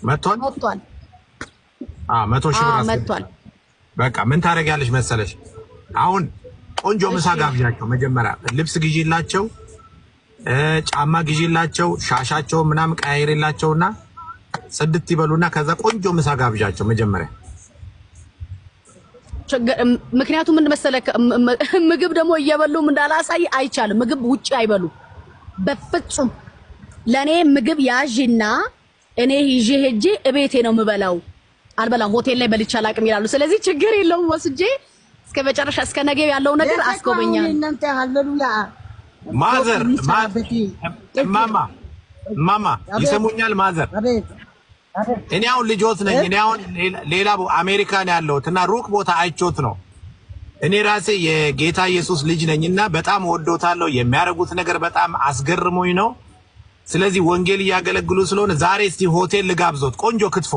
መጥቷል 100 ሺህ ብር መጥቷል። በቃ ምን ታረጋለሽ መሰለሽ አሁን ቆንጆ ምሳ ጋብዣቸው መጀመሪያ ልብስ ግዢላቸው ጫማ ግዢላቸው ሻሻቸው ምናም ቀያይሬላቸውና ጽድት ይበሉና ከዛ ቆንጆ ምሳ ጋብዣቸው መጀመሪያ ምክንያቱም ምን መሰለህ ምግብ ደግሞ እየበሉም እንዳላሳይ አይቻልም ምግብ ውጪ አይበሉ በፍጹም ለኔ ምግብ ያዥና እኔ ይዤ ሄጄ እቤቴ ነው የምበላው አልበላም ሆቴል ላይ በልቻ አላቅም ይላሉ ስለዚህ ችግር የለውም ወስጄ እስከ መጨረሻ እስከ ነገ ያለው ነገር አስቆበኛል እናንተ ሃሌሉያ ማዘር ማማ ይሰሙኛል ማዘር እኔ አሁን ልጆት ነኝ እኔ አሁን ሌላ አሜሪካን ያለውትና ሩቅ ቦታ አይቾት ነው እኔ ራሴ የጌታ ኢየሱስ ልጅ ነኝና በጣም ወዶታለሁ የሚያረጉት ነገር በጣም አስገርሞኝ ነው ስለዚህ ወንጌል ያገለግሉ ስለሆነ ዛሬ እስቲ ሆቴል ልጋብዞት ቆንጆ ክትፎ